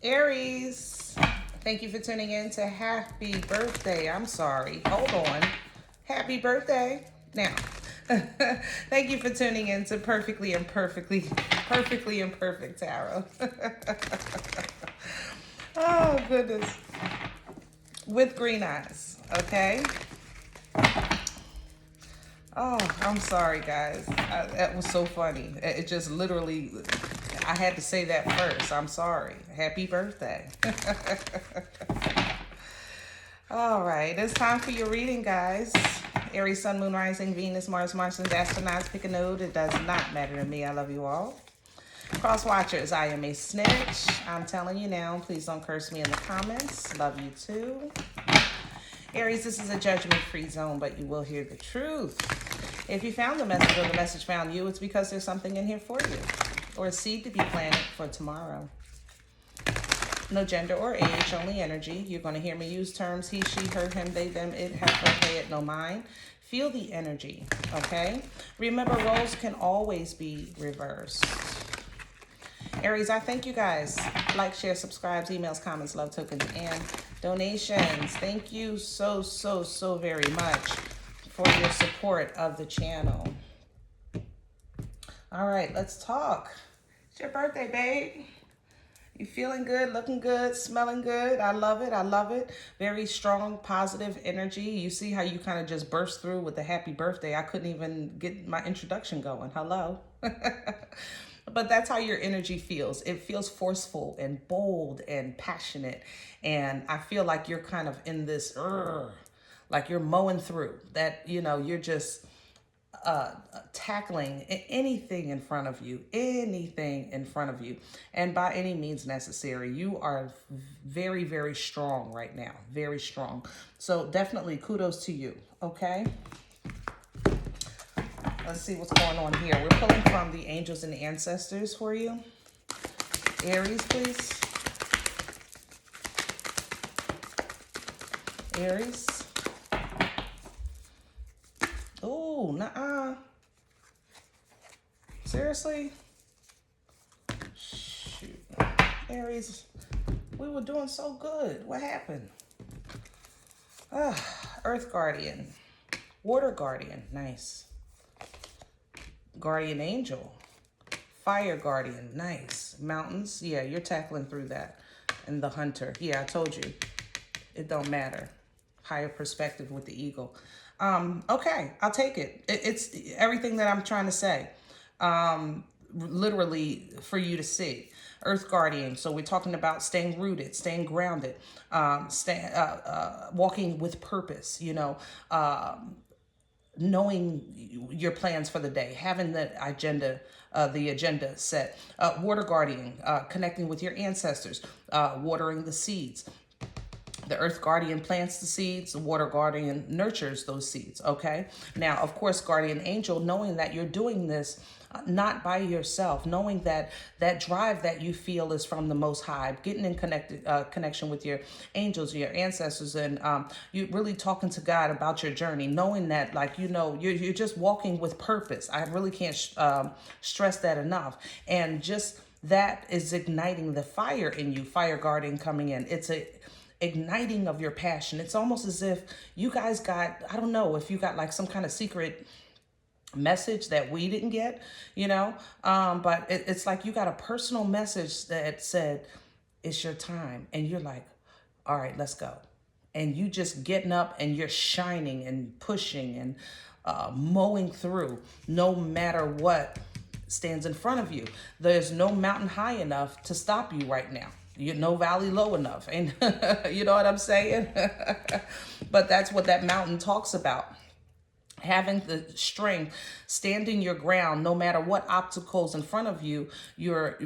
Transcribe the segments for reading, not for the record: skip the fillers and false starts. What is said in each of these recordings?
Aries, thank you for tuning in to Happy Birthday. I'm sorry. Hold on. Happy birthday. Now, thank you for tuning in to Perfectly Imperfect Tarot. Oh, goodness. With green eyes, okay? Oh, I'm sorry, guys. That was so funny. It just literally, I had to say that first. I'm sorry. Happy birthday. All right, it's time for your reading, guys. Aries, Sun, Moon, Rising, Venus, Mars, Martians, astronauts, pick a node. It does not matter to me. I love you all. Cross watchers, I am a snitch. I'm telling you now, please don't curse me in the comments. Love you too. Aries, this is a judgment-free zone, but you will hear the truth. If you found the message or the message found you, it's because there's something in here for you, or a seed to be planted for tomorrow. No gender or age, only energy. You're going to hear me use terms he, she, her, him, they, them, it, her, they, it, no, mine. Feel the energy, okay? Remember, roles can always be reversed. Aries, I thank you guys. Like, share, subscribes, emails, comments, love tokens, and donations. Thank you so very much for your support of the channel. All right, let's talk. It's your birthday, babe. You feeling good, looking good, smelling good. I love it. I love it. Very strong, positive energy. You see how you kind of just burst through with the happy birthday. I couldn't even get my introduction going. Hello. But that's how your energy feels. It feels forceful and bold and passionate. And I feel like you're kind of in this, like you're mowing through that, you know, you're just tackling anything in front of you, and by any means necessary. You are very strong right now, very strong. So definitely kudos to you, okay? Let's see what's going on here. We're pulling from the angels and the ancestors for you. Aries, please. Aries. Oh, nuh-uh. Seriously? Shoot. Aries, we were doing so good. What happened? Earth Guardian. Water Guardian. Nice. Guardian Angel. Fire Guardian. Nice. Mountains. Yeah, you're tackling through that. And the Hunter. Yeah, I told you. It don't matter. Higher perspective with the eagle. Okay, I'll take it. It's everything that I'm trying to say. Literally for you to see. Earth Guardian. So we're talking about staying rooted, staying grounded, walking with purpose, you know, knowing your plans for the day, having the agenda set. Water Guardian, connecting with your ancestors, watering the seeds. The Earth Guardian plants the seeds, the Water Guardian nurtures those seeds, okay? Now, of course, Guardian Angel, knowing that you're doing this not by yourself, knowing that that drive that you feel is from the Most High, getting in connection with your angels, your ancestors, and you really talking to God about your journey, knowing that, like, you know, you're just walking with purpose. I really can't stress that enough. And just that is igniting the fire in you, Fire Guardian coming in. It's a igniting of your passion. It's almost as if you guys got, I don't know, if you got like some kind of secret message that we didn't get, you know, but it's like you got a personal message that said, it's your time. And you're like, all right, let's go. And you just getting up and you're shining and pushing and mowing through no matter what stands in front of you. There's no mountain high enough to stop you right now. You no valley low enough. And you know what I'm saying? But that's what that mountain talks about. Having the strength, standing your ground, no matter what obstacles in front of you, you're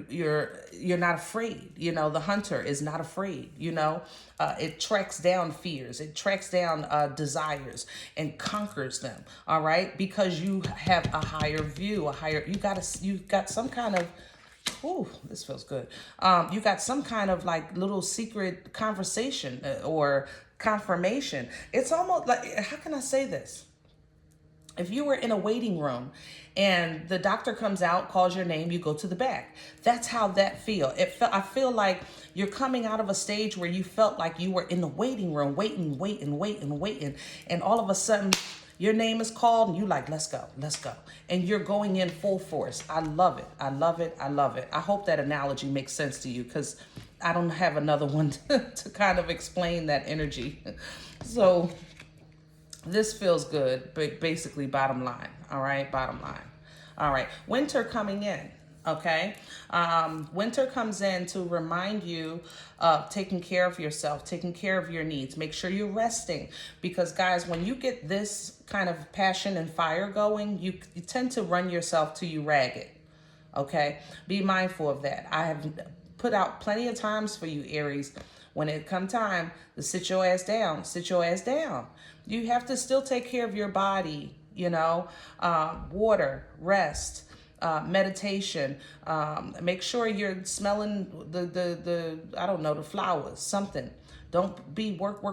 not afraid. You know, the Hunter is not afraid. You know, it tracks down fears, it tracks down desires, and conquers them. All right, because you have a higher view, you got some kind of. Ooh, this feels good. You got some kind of like little secret conversation or confirmation. It's almost like, how can I say this? If you were in a waiting room and the doctor comes out, calls your name, you go to the back. That's how that feel. I feel like you're coming out of a stage where you felt like you were in the waiting room, waiting. And all of a sudden your name is called and you like, let's go. And you're going in full force. I love it. I hope that analogy makes sense to you, because I don't have another one to kind of explain that energy. So this feels good, but basically bottom line. All right, bottom line. All right, winter coming in. Okay, winter comes in to remind you of taking care of yourself, taking care of your needs. Make sure you're resting, because guys, when you get this kind of passion and fire going, you tend to run yourself till you ragged. Okay, be mindful of that. I have put out plenty of times for you, Aries. When it come time to sit your ass down, sit your ass down. You have to still take care of your body, you know, water, rest, meditation. Make sure you're smelling the I don't know, the flowers, something. Don't be work.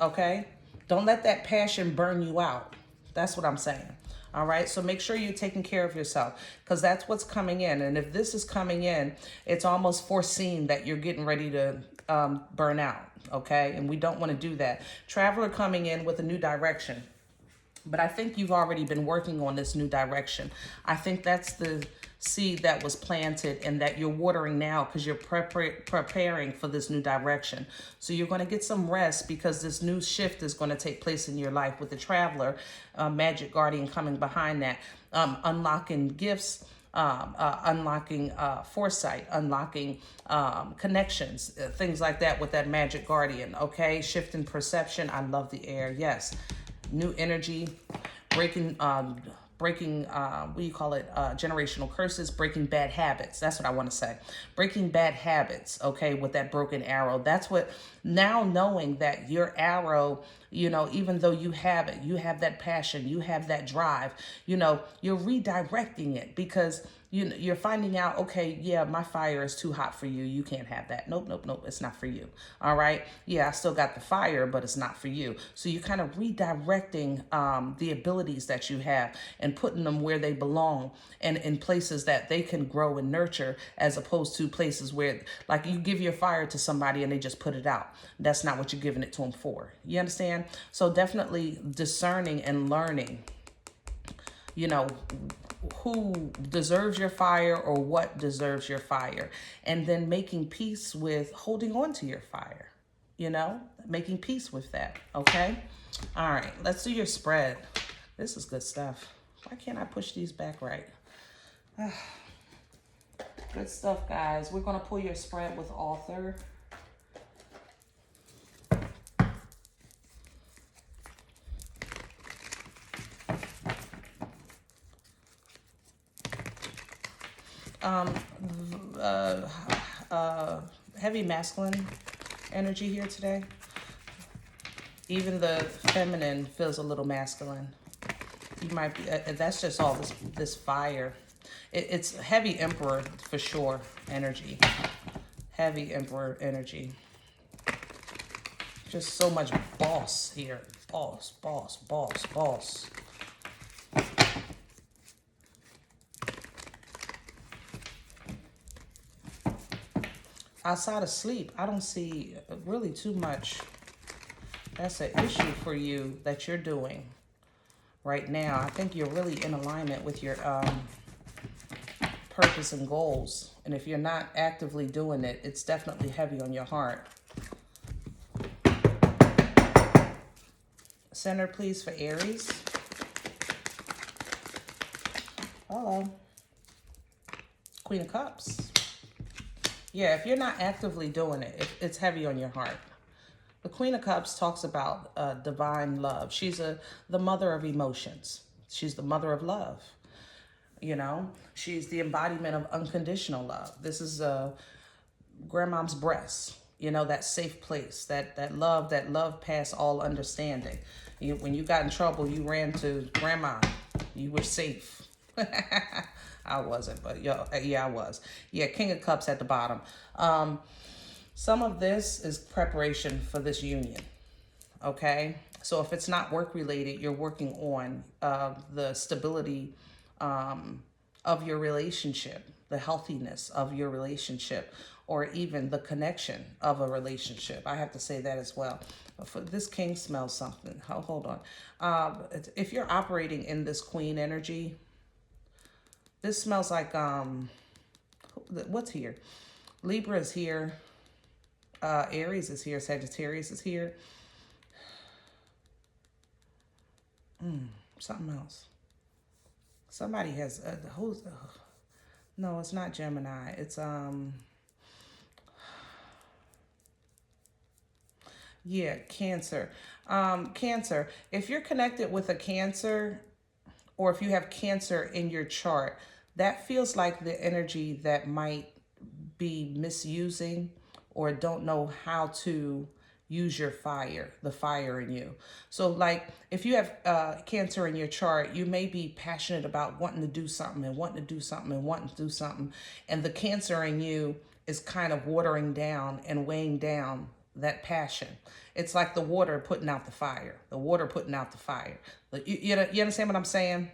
Okay? Don't let that passion burn you out. That's what I'm saying. All right, so make sure you're taking care of yourself, because that's what's coming in. And if this is coming in, it's almost foreseen that you're getting ready to burn out. Okay, and we don't want to do that. Traveler coming in with a new direction. But I think you've already been working on this new direction. I think that's the seed that was planted and that you're watering now, because you're preparing for this new direction. So you're going to get some rest, because this new shift is going to take place in your life with the Traveler, Magic Guardian coming behind that, unlocking gifts, unlocking foresight, unlocking connections, things like that with that Magic Guardian. Okay, shift in perception. I love the air. Yes, new energy, breaking what do you call it, generational curses, breaking bad habits. That's what I want to say. Breaking bad habits, okay, with that broken arrow. That's what, now knowing that your arrow, you know, even though you have it, you have that passion, you have that drive, you know, you're redirecting it, because you're finding out, okay, yeah, my fire is too hot for you. You can't have that. Nope. It's not for you. All right. Yeah, I still got the fire, but it's not for you. So you're kind of redirecting the abilities that you have and putting them where they belong, and in places that they can grow and nurture, as opposed to places where, like, you give your fire to somebody and they just put it out. That's not what you're giving it to them for. You understand? So definitely discerning and learning, you know, who deserves your fire or what deserves your fire, and then making peace with holding on to your fire, you know, making peace with that. Okay. All right, let's do your spread. This is good stuff. Why can't I push these back right? Good stuff, guys. We're going to pull your spread with author. Heavy masculine energy here today. Even the feminine feels a little masculine. You might be, that's just all this fire. It's heavy emperor for sure energy. Heavy emperor energy. Just so much boss here. Boss. Outside of sleep, I don't see really too much. That's an issue for you that you're doing right now. I think you're really in alignment with your purpose and goals. And if you're not actively doing it, it's definitely heavy on your heart. Center, please, for Aries. Hello. Queen of Cups. Yeah, if you're not actively doing it, it's heavy on your heart. The Queen of Cups talks about divine love. She's the mother of emotions. She's the mother of love. You know, she's the embodiment of unconditional love. This is grandmom's breast. You know, that safe place, that love past all understanding. When you got in trouble, you ran to grandma. You were safe. I wasn't, but yeah, I was. Yeah, King of Cups at the bottom. Some of this is preparation for this union, okay? So if it's not work related, you're working on the stability of your relationship, the healthiness of your relationship, or even the connection of a relationship. I have to say that as well. This king smells something. Hold on. If you're operating in this queen energy, this smells like, what's here? Libra is here. Aries is here. Sagittarius is here. Something else. Somebody has, who's, no, it's not Gemini. It's, yeah, Cancer. Cancer. If you're connected with a Cancer, or if you have Cancer in your chart, that feels like the energy that might be misusing or don't know how to use your fire, the fire in you. So like if you have Cancer in your chart, you may be passionate about wanting to do something and wanting to do something and wanting to do something. And the Cancer in you is kind of watering down and weighing down that passion. It's like the water putting out the fire, the water putting out the fire. You understand what I'm saying?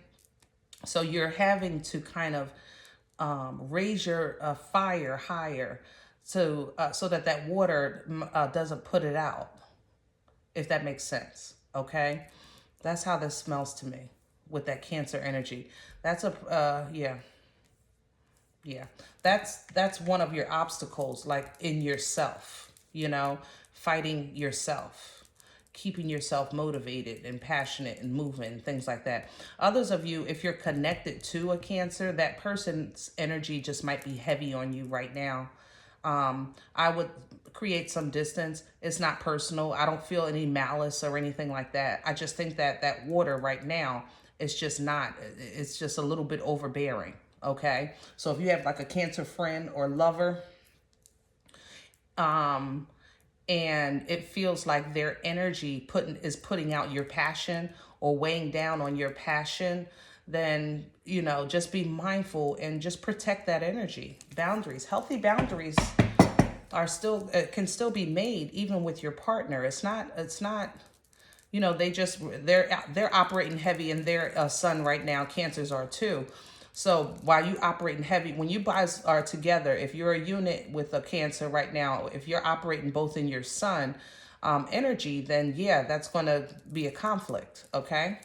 So you're having to kind of raise your fire higher so that water doesn't put it out, if that makes sense. Okay, that's how this smells to me with that Cancer energy. That's a yeah, that's one of your obstacles, like in yourself, fighting yourself, keeping yourself motivated and passionate and moving, things like that. Others of you, if you're connected to a Cancer, that person's energy just might be heavy on you right now. I would create some distance. It's not personal. I don't feel any malice or anything like that. I just think that that water right now is just not, it's just a little bit overbearing. Okay. So if you have like a Cancer friend or lover, and it feels like their energy is putting out your passion or weighing down on your passion, then, just be mindful and just protect that energy. Boundaries, healthy boundaries can still be made even with your partner. It's not, they're operating heavy in their sun right now. Cancers are too. So while you operating heavy, when you guys are together, if you're a unit with a Cancer right now, if you're operating both in your sun energy, then yeah, that's going to be a conflict. Okay.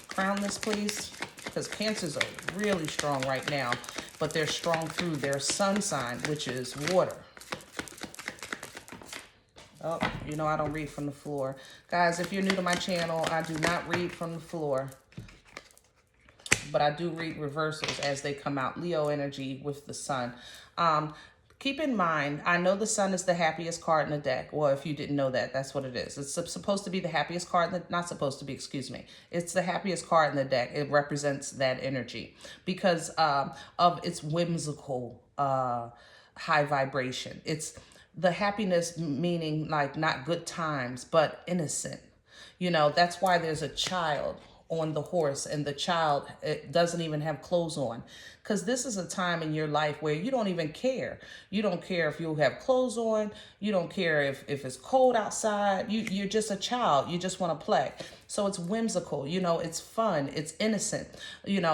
Crown this, please, because Cancers are really strong right now, but they're strong through their sun sign, which is water. Oh, I don't read from the floor. Guys, if you're new to my channel, I do not read from the floor, but I do read reversals as they come out. Leo energy with the sun. Keep in mind, I know the sun is the happiest card in the deck. Well, if you didn't know that, that's what it is. It's supposed to be the happiest card, not supposed to be, excuse me. It's the happiest card in the deck. It represents that energy because of its whimsical high vibration. It's the happiness, meaning like not good times, but innocent. That's why there's a child on the horse and the child, it doesn't even have clothes on, because this is a time in your life where you don't even care. You don't care if you have clothes on. You don't care if it's cold outside. You're just a child. You just want to play. So it's whimsical, it's fun, it's innocent,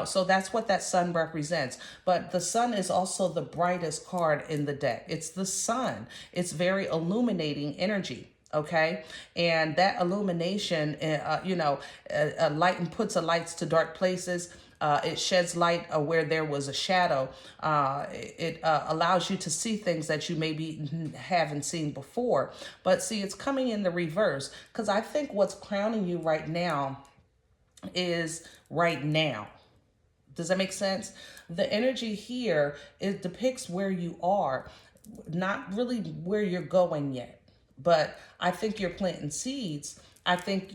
so that's what that sun represents. But the sun is also the brightest card in the deck. It's the sun. It's very illuminating energy. Okay. And that illumination, light and puts a lights to dark places. It sheds light where there was a shadow. It allows you to see things that you maybe haven't seen before. But see, it's coming in the reverse, because I think what's crowning you right now is right now. Does that make sense? The energy here, it depicts where you are, not really where you're going yet. But I think you're planting seeds. I think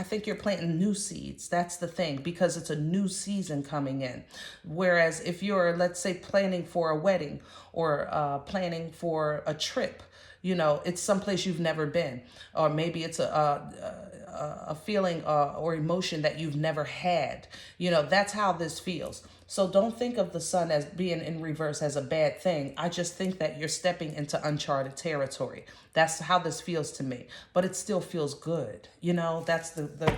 I think you're planting new seeds. That's the thing, because it's a new season coming in. Whereas if you're, let's say, planning for a wedding or planning for a trip, you know, it's someplace you've never been, or maybe it's a feeling or emotion that you've never had. You know, that's how this feels. So don't think of the sun as being in reverse as a bad thing. I just think that you're stepping into uncharted territory. That's how this feels to me. But it still feels good. You know, that's the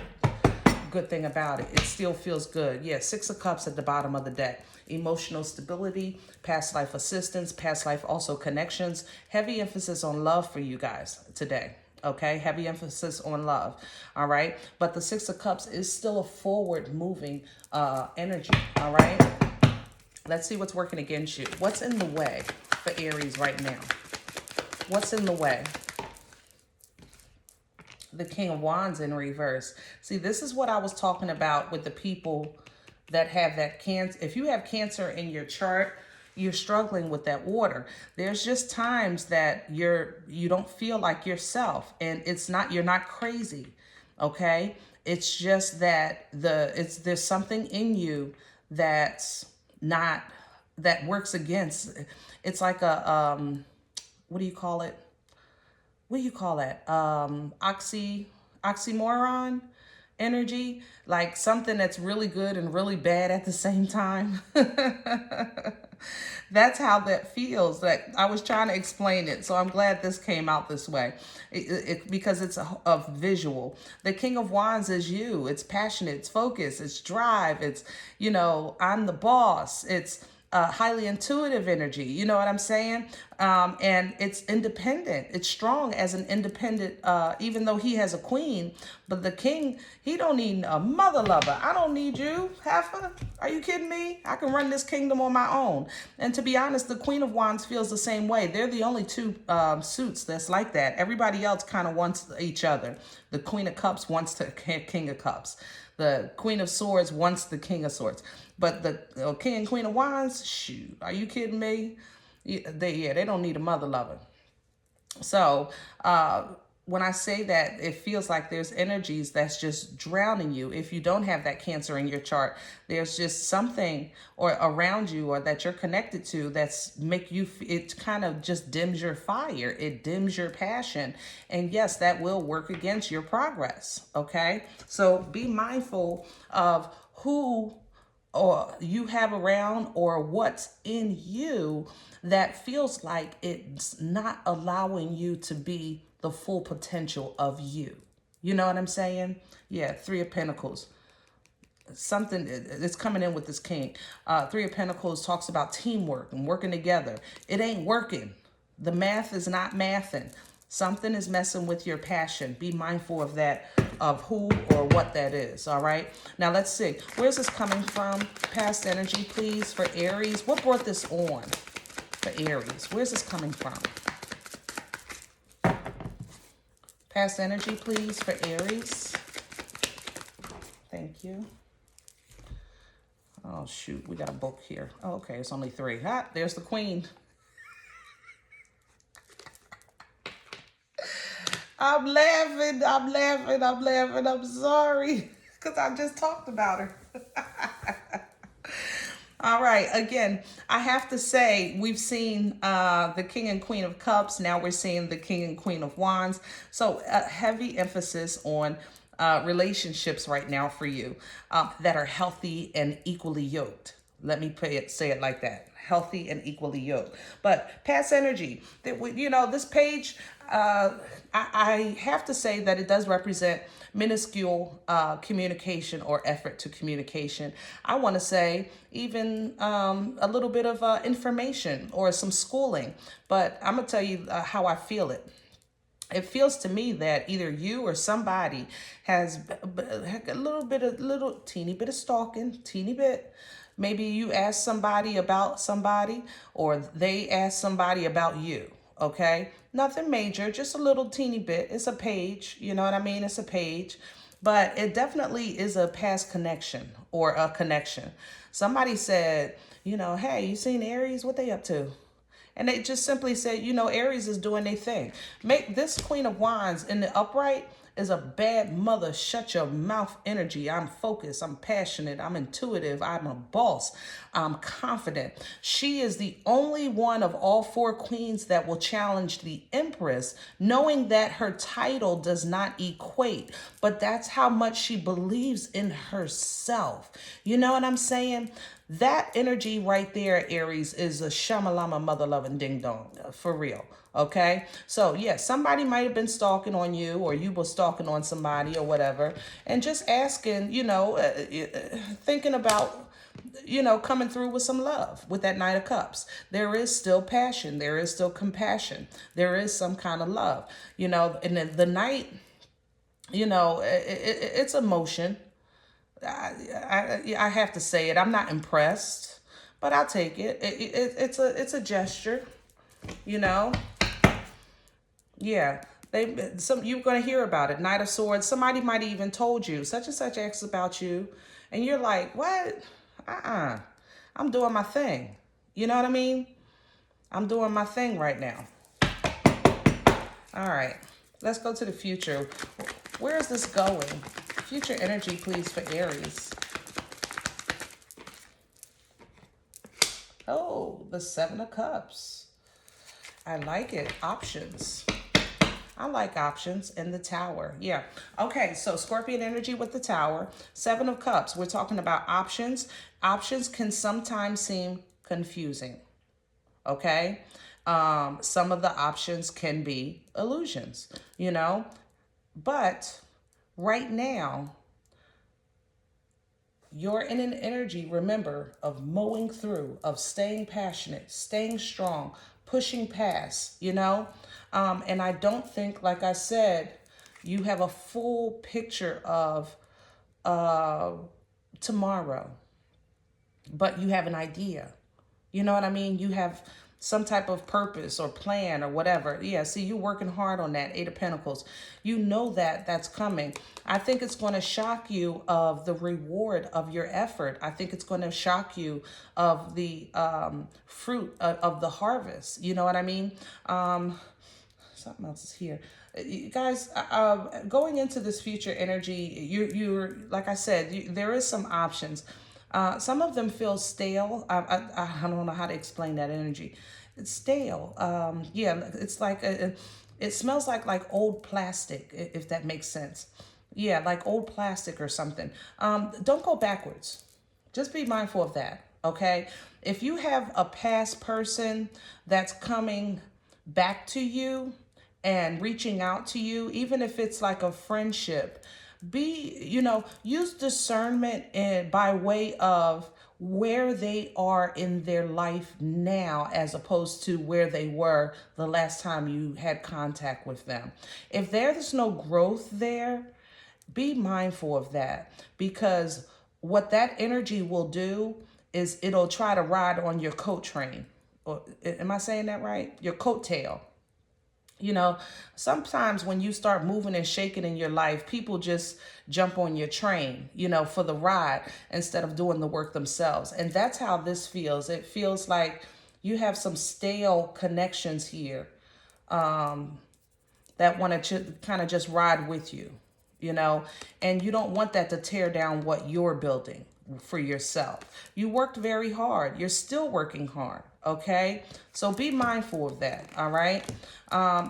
good thing about it. It still feels good. Yeah, Six of Cups at the bottom of the deck. Emotional stability, past life assistance, past life also connections. Heavy emphasis on love for you guys today. Okay, heavy emphasis on love. All right, but the Six of Cups is still a forward moving energy. All right, let's see what's working against you. What's in the way for Aries right now? What's in the way? The King of Wands in reverse. See, this is what I was talking about with the people that have that Cancer. If you have Cancer in your chart, you're struggling with that water. There's just times that you don't feel like yourself, and it's not, you're not crazy, okay? It's just that there's something in you that's not, that works against. It's like a what do you call it? What do you call that? Oxymoron energy, like something that's really good and really bad at the same time. That's how that feels. Like, I was trying to explain it, so I'm glad this came out this way, because it's a visual. The King of Wands is you. It's passionate, it's focused, it's drive, it's, you know, I'm the boss. It's highly intuitive energy, you know what I'm saying? And it's independent. It's strong as an independent, even though he has a queen. But the king, he don't need a mother lover. I don't need you, heifer. Are you kidding me? I can run this kingdom on my own. And to be honest, the Queen of Wands feels the same way. They're the only two suits that's like that. Everybody else kind of wants each other. The Queen of Cups wants the King of Cups. The Queen of Swords wants the King of Swords. But the King and Queen of Wands, shoot, are you kidding me? They don't need a mother lover. So when I say that, it feels like there's energies that's just drowning you. If you don't have that Cancer in your chart, there's just something or around you or that you're connected to that's make you, it kind of just dims your fire. It dims your passion. And yes, that will work against your progress. Okay. So be mindful of who or you have around or what's in you that feels like it's not allowing you to be the full potential of you. You know what I'm saying? Yeah, Three of Pentacles. Something it's coming in with this king. Three of Pentacles talks about teamwork and working together. It ain't working. The math is not mathing. Something is messing with your passion. Be mindful of that, of who or what that is, all right? Now, let's see. Where's this coming from? Past energy, please, for Aries. What brought this on for Aries? Where's this coming from? Past energy, please, for Aries. Thank you. Oh, shoot. We got a book here. Oh, okay. It's only 3. Ah, there's the Queen. I'm laughing. I'm sorry, because I just talked about her. All right. Again, I have to say, we've seen the King and Queen of Cups. Now we're seeing the King and Queen of Wands. So heavy emphasis on relationships right now for you that are healthy and equally yoked. Let me say it like that. Healthy and equally yoked. But past energy, you know, this page, I have to say that it does represent minuscule communication or effort to communication. I want to say even a little bit of information or some schooling. But I'm going to tell you how I feel it. It feels to me that either you or somebody has a teeny bit of stalking, teeny bit. Maybe you ask somebody about somebody or they ask somebody about you, okay? Nothing major, just a little teeny bit. It's a page, you know what I mean? It's a page, but it definitely is a past connection or a connection. Somebody said, you know, hey, you seen Aries? What they up to? And they just simply said, you know, Aries is doing their thing. Make this Queen of Wands in the upright, is a bad mother, shut your mouth energy. I'm focused, I'm passionate, I'm intuitive, I'm a boss, I'm confident. She is the only one of all four queens that will challenge the Empress, knowing that her title does not equate, but that's how much she believes in herself. You know what I'm saying? That energy right there, Aries, is a shamalama mother loving ding dong, for real. Okay, so yeah, somebody might have been stalking on you, or you were stalking on somebody, or whatever, and just asking, thinking about, coming through with some love with that Knight of Cups. There is still passion, there is still compassion, there is some kind of love, and then the Knight, it's emotion. I have to say it. I'm not impressed, but I'll take it. It's a gesture, you know. Yeah, you're gonna hear about it. Knight of Swords. Somebody might have even told you such and such asks about you, and you're like, what? I'm doing my thing. You know what I mean? I'm doing my thing right now. All right, let's go to the future. Where is this going? Future energy, please, for Aries. Oh, the Seven of Cups. I like it. Options. I like options. And the Tower. Yeah. Okay, so Scorpion energy with the Tower. Seven of Cups. We're talking about options. Options can sometimes seem confusing. Okay? Some of the options can be illusions, But right now, you're in an energy, remember, of mowing through, of staying passionate, staying strong, pushing past, And I don't think, like I said, you have a full picture of tomorrow, but you have an idea. You know what I mean? You have some type of purpose or plan or whatever. Yeah, see, you're working hard on that. Eight of Pentacles. You know that that's coming. I think it's going to shock you of the reward of your effort. I think it's going to shock you of the fruit of the harvest. You know what I mean? Something else is here. You guys, going into this future energy, you're like I said, there is some options. Some of them feel stale. I don't know how to explain that energy. It's stale. Yeah, it's like it smells like old plastic, if that makes sense. Yeah, like old plastic or something. Don't go backwards. Just be mindful of that. Okay. If you have a past person that's coming back to you and reaching out to you, even if it's like a friendship, use discernment and by way of where they are in their life now as opposed to where they were the last time you had contact with them. If there's no growth there, be mindful of that, because what that energy will do is it'll try to ride on your coat train. Or, am I saying that right? Your coattail. Sometimes when you start moving and shaking in your life, people just jump on your train, for the ride instead of doing the work themselves. And that's how this feels. It feels like you have some stale connections here that want to kind of just ride with you, and you don't want that to tear down what you're building for yourself. You worked very hard. You're still working hard. Okay, so be mindful of that. All right.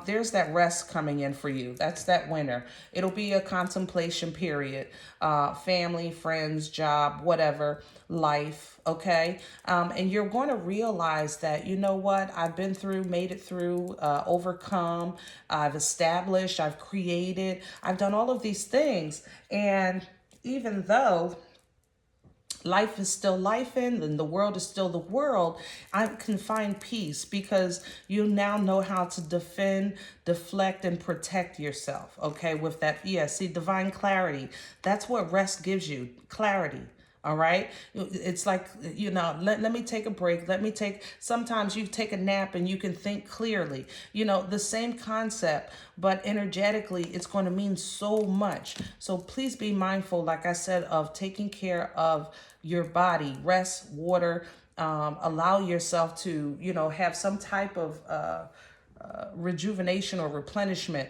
There's that rest coming in for you. That's that winter. It'll be a contemplation period. Family, friends, job, whatever, life. Okay. And you're going to realize that, you know what, I've been through, made it through, overcome, I've established, I've created, I've done all of these things. And even though life is still life and the world is still the world, I can find peace because you now know how to defend, deflect, and protect yourself. Okay, with that, yeah, see, divine clarity. That's what rest gives you, clarity. All right. It's like, let me take a break. Sometimes you take a nap and you can think clearly, the same concept, but energetically, it's going to mean so much. So please be mindful, like I said, of taking care of your body, rest, water, allow yourself to, have some type of rejuvenation or replenishment.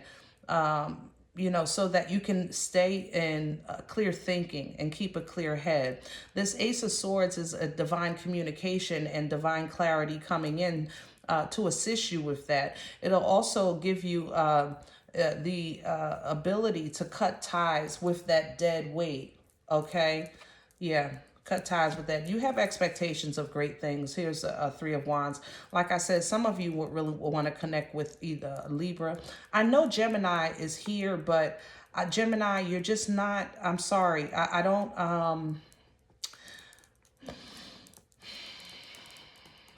so that you can stay in clear thinking and keep a clear head. This Ace of Swords is a divine communication and divine clarity coming in to assist you with that. It'll also give you the ability to cut ties with that dead weight, okay? Yeah, cut ties with that. You have expectations of great things. Here's a Three of Wands. Like I said, some of you would really want to connect with either Libra. I know Gemini is here, but Gemini, you're just not, I'm sorry. I don't,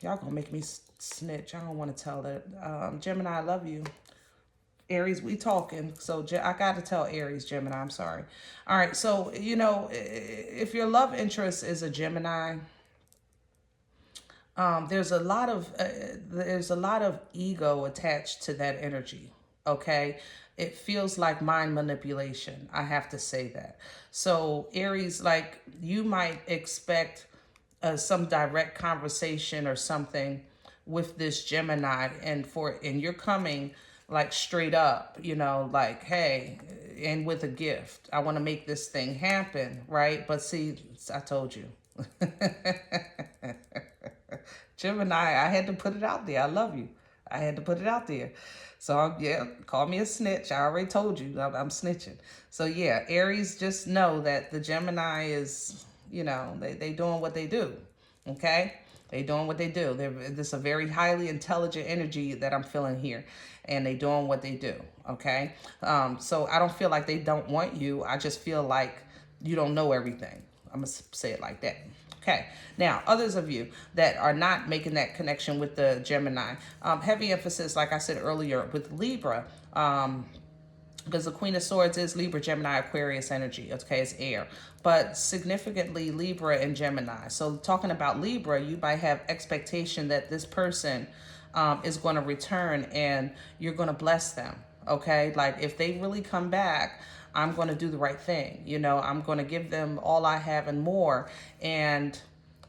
y'all gonna make me snitch. I don't want to tell that. Gemini, I love you. Aries, we talking. So I got to tell Aries, Gemini, I'm sorry. All right. So, if your love interest is a Gemini, there's a lot of ego attached to that energy. Okay. It feels like mind manipulation. I have to say that. So Aries, like, you might expect some direct conversation or something with this Gemini, and you're coming like straight up, like, hey, and with a gift. I want to make this thing happen, right? But see, I told you. Gemini, I had to put it out there. I love you. I had to put it out there. So, yeah, call me a snitch. I already told you I'm snitching. So, yeah, Aries, just know that the Gemini is, they doing what they do, okay? They doing what they do. This is a very highly intelligent energy that I'm feeling here, and they doing what they do, okay? So I don't feel like they don't want you. I just feel like you don't know everything. I'm going to say it like that. Okay, now, others of you that are not making that connection with the Gemini, heavy emphasis, like I said earlier, with Libra, because the Queen of Swords is Libra, Gemini, Aquarius energy. Okay, it's air. But significantly Libra and Gemini. So talking about Libra, you might have expectation that this person is going to return and you're going to bless them. Okay, like if they really come back, I'm going to do the right thing. I'm going to give them all I have and more. And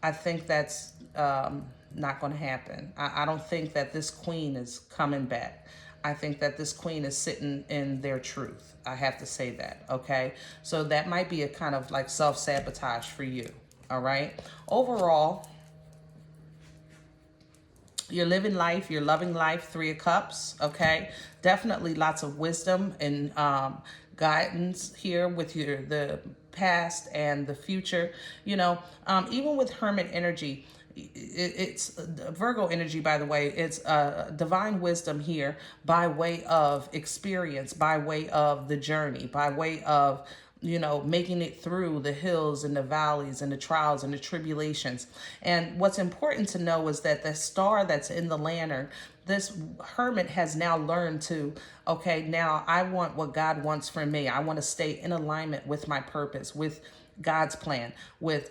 I think that's not going to happen. I don't think that this queen is coming back. I think that this queen is sitting in their truth. I have to say that, okay? So that might be a kind of like self-sabotage for you, all right? Overall, you're living life, you're loving life, Three of Cups, okay? Definitely lots of wisdom and guidance here with the past and the future. Even with Hermit energy, it's Virgo energy, by the way. It's divine wisdom here by way of experience, by way of the journey, by way of making it through the hills and the valleys and the trials and the tribulations. And what's important to know is that the star that's in the lantern, this hermit has now learned to, okay, now I want what God wants for me. I want to stay in alignment with my purpose, with God's plan,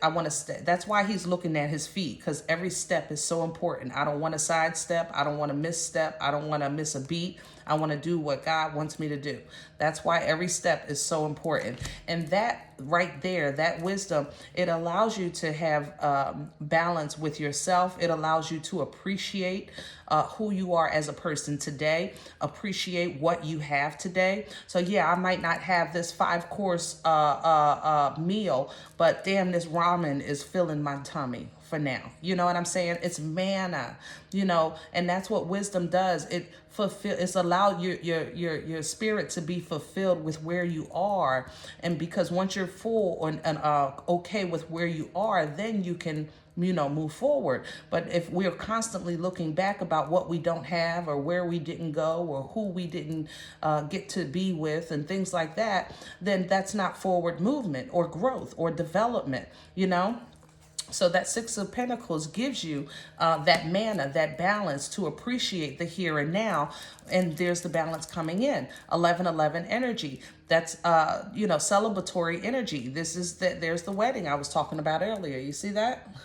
I want to stay. That's why he's looking at his feet, because every step is so important. I don't want to sidestep. I don't want to misstep. I don't want to miss a beat. I want to do what God wants me to do. That's why every step is so important. And that right there, that wisdom, it allows you to have balance with yourself. It allows you to appreciate who you are as a person today, appreciate what you have today. So yeah, I might not have this 5-course meal, but damn, this ramen is filling my tummy for now. You know what I'm saying? It's manna, and that's what wisdom does. It's allowed your spirit to be fulfilled with where you are. And because once you're full and okay with where you are, then you can move forward. But if we're constantly looking back about what we don't have or where we didn't go or who we didn't get to be with and things like that, then that's not forward movement or growth or development, So that Six of Pentacles gives you that manna, that balance to appreciate the here and now. And there's the balance coming in. 11-11 energy. That's, celebratory energy. There's the wedding I was talking about earlier. You see that?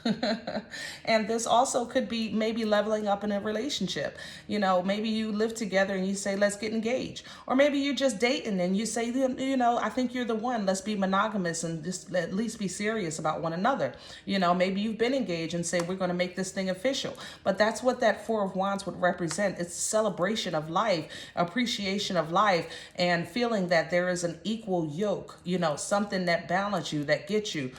And this also could be maybe leveling up in a relationship. Maybe you live together and you say, let's get engaged. Or maybe you're just dating and you say, I think you're the one. Let's be monogamous and just at least be serious about one another. know, maybe you've been engaged and say, we're going to make this thing official. But that's what that Four of Wands would represent. It's a celebration of life, appreciation of life, and feeling that there is an equal yoke, you know, something that balances you, that gets you.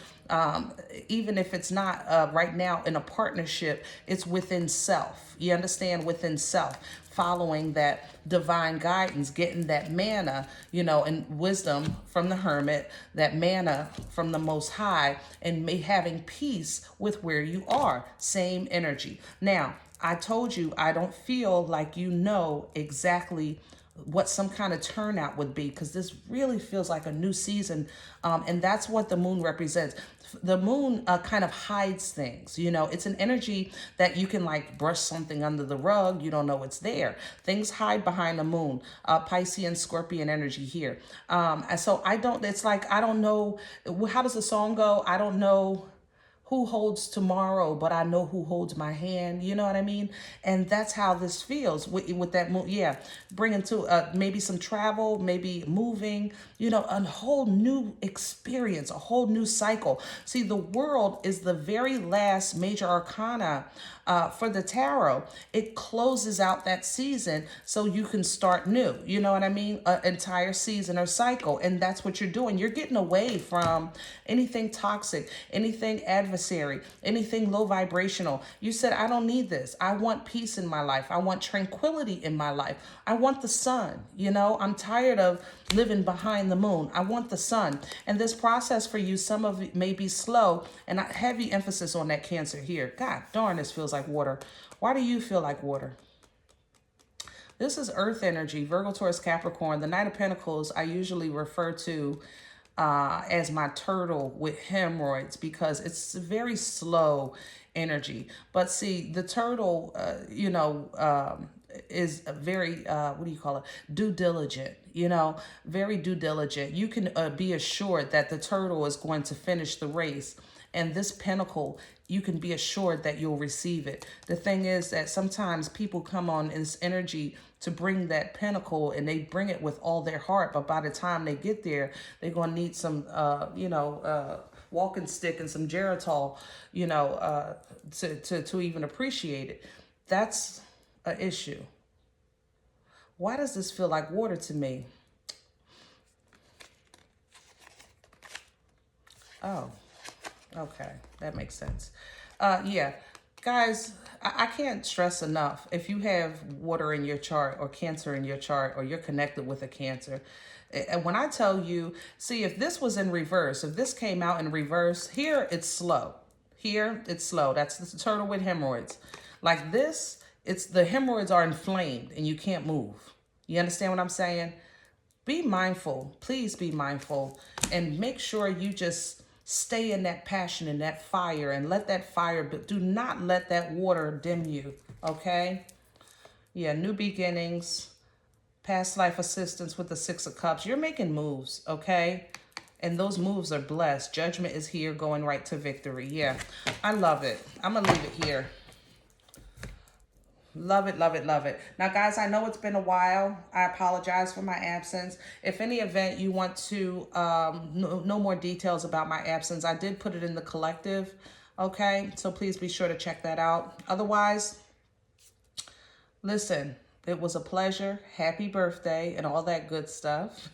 Even if it's not right now in a partnership, it's within self. You understand? Within self, following that divine guidance, getting that manna, you know, and wisdom from the Hermit, that manna from the Most High, and having peace with where you are. Same energy. Now, I told you, I don't feel like you know exactly what some kind of turnout would be, because this really feels like a new season, and that's what the moon represents. The moon kind of hides things, you know. It's an energy that you can like brush something under the rug, you don't know it's there. Things hide behind the moon. Piscean, Scorpion energy here. And so it's like, I don't know, how does the song go? I don't know who holds tomorrow, but I know who holds my hand. You know what I mean? And that's how this feels with that move. Yeah, bringing to maybe some travel, maybe moving, you know, a whole new experience, a whole new cycle. See, the World is the very last major arcana for the tarot. It closes out that season so you can start new. You know what I mean? An entire season or cycle. And that's what you're doing. You're getting away from anything toxic, anything adversary, anything low vibrational. You said, I don't need this. I want peace in my life. I want tranquility in my life. I want the sun. You know, I'm tired of living behind the moon. I want the sun. And this process for you, some of it may be slow, and a heavy emphasis on that Cancer here. God darn, this feels like water. Why do you feel like water? This is earth energy, Virgo, Taurus, Capricorn. The Knight of Pentacles I usually refer to as my turtle with hemorrhoids, because it's very slow energy. But see, the turtle, you know, is a very, what do you call it? Due diligent, you know, very due diligent. You can be assured that the turtle is going to finish the race. And this pentacle, you can be assured that you'll receive it. The thing is that sometimes people come on in this energy to bring that pentacle, and they bring it with all their heart. But by the time they get there, they're going to need some, you know, walking stick and some Geritol, you know, to even appreciate it. That's an issue. Why does this feel like water to me? Oh. Okay, that makes sense. Yeah, guys, I can't stress enough. If you have water in your chart or Cancer in your chart, or you're connected with a Cancer, and when I tell you, see, if this was in reverse, if this came out in reverse, here it's slow. Here it's slow. That's the turtle with hemorrhoids. Like this, it's the hemorrhoids are inflamed and you can't move. You understand what I'm saying? Be mindful. Please be mindful, and make sure you just stay in that passion and that fire, and let that fire, but do not let that water dim you, okay? Yeah, new beginnings, past life assistance with the Six of Cups. You're making moves, okay? And those moves are blessed. Judgment is here, going right to victory. Yeah, I love it. I'm going to leave it here. Love it, love it, love it. Now, guys, I know it's been a while. I apologize for my absence. If any event you want to know more details about my absence, I did put it in the collective, okay? So please be sure to check that out. Otherwise, listen, it was a pleasure. Happy birthday and all that good stuff.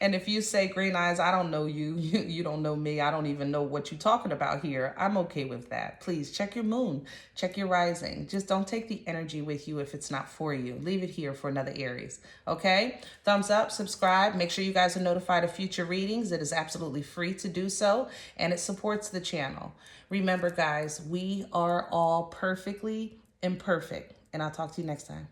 And if you say, Green Eyes, I don't know you. You don't know me. I don't even know what you're talking about here. I'm okay with that. Please check your moon. Check your rising. Just don't take the energy with you if it's not for you. Leave it here for another Aries. Okay? Thumbs up, subscribe. Make sure you guys are notified of future readings. It is absolutely free to do so, and it supports the channel. Remember, guys, we are all perfectly imperfect. And I'll talk to you next time.